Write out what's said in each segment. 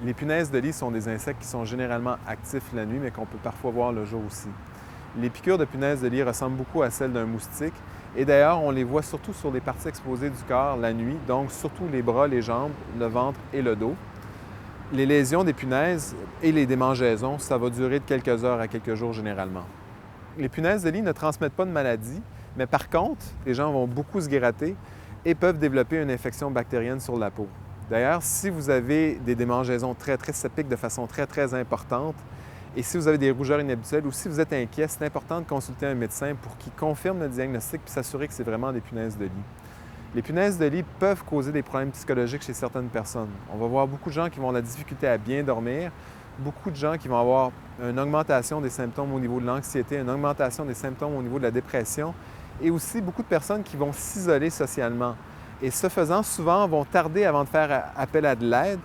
Les punaises de lit sont des insectes qui sont généralement actifs la nuit, mais qu'on peut parfois voir le jour aussi. Les piqûres de punaises de lit ressemblent beaucoup à celles d'un moustique, et d'ailleurs, on les voit surtout sur les parties exposées du corps la nuit, donc surtout les bras, les jambes, le ventre et le dos. Les lésions des punaises et les démangeaisons, ça va durer de quelques heures à quelques jours généralement. Les punaises de lit ne transmettent pas de maladie, mais par contre, les gens vont beaucoup se gratter et peuvent développer une infection bactérienne sur la peau. D'ailleurs, si vous avez des démangeaisons très, ça pique de façon très importante, et si vous avez des rougeurs inhabituelles ou si vous êtes inquiet, c'est important de consulter un médecin pour qu'il confirme le diagnostic puis s'assurer que c'est vraiment des punaises de lit. Les punaises de lit peuvent causer des problèmes psychologiques chez certaines personnes. On va voir beaucoup de gens qui vont avoir de la difficulté à bien dormir, beaucoup de gens qui vont avoir une augmentation des symptômes au niveau de l'anxiété, une augmentation des symptômes au niveau de la dépression et aussi beaucoup de personnes qui vont s'isoler socialement. Et ce faisant, souvent, vont tarder avant de faire appel à de l'aide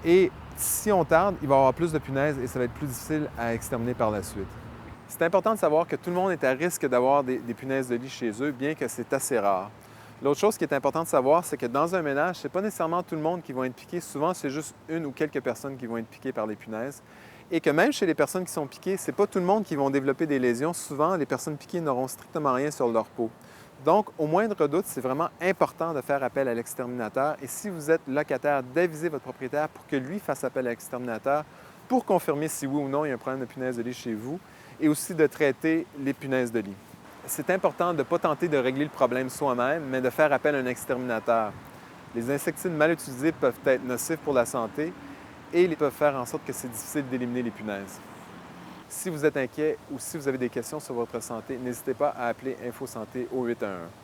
et si on tarde, il va y avoir plus de punaises et ça va être plus difficile à exterminer par la suite. C'est important de savoir que tout le monde est à risque d'avoir des punaises de lit chez eux, bien que c'est assez rare. L'autre chose qui est importante de savoir, c'est que dans un ménage, ce n'est pas nécessairement tout le monde qui va être piqué. Souvent, c'est juste une ou quelques personnes qui vont être piquées par les punaises. Et que même chez les personnes qui sont piquées, ce n'est pas tout le monde qui vont développer des lésions. Souvent, les personnes piquées n'auront strictement rien sur leur peau. Donc, au moindre doute, c'est vraiment important de faire appel à l'exterminateur. Et si vous êtes locataire, d'aviser votre propriétaire pour que lui fasse appel à l'exterminateur pour confirmer si oui ou non il y a un problème de punaise de lit chez vous et aussi de traiter les punaises de lit. C'est important de ne pas tenter de régler le problème soi-même, mais de faire appel à un exterminateur. Les insecticides mal utilisés peuvent être nocifs pour la santé et ils peuvent faire en sorte que c'est difficile d'éliminer les punaises. Si vous êtes inquiet ou si vous avez des questions sur votre santé, n'hésitez pas à appeler InfoSanté au 811.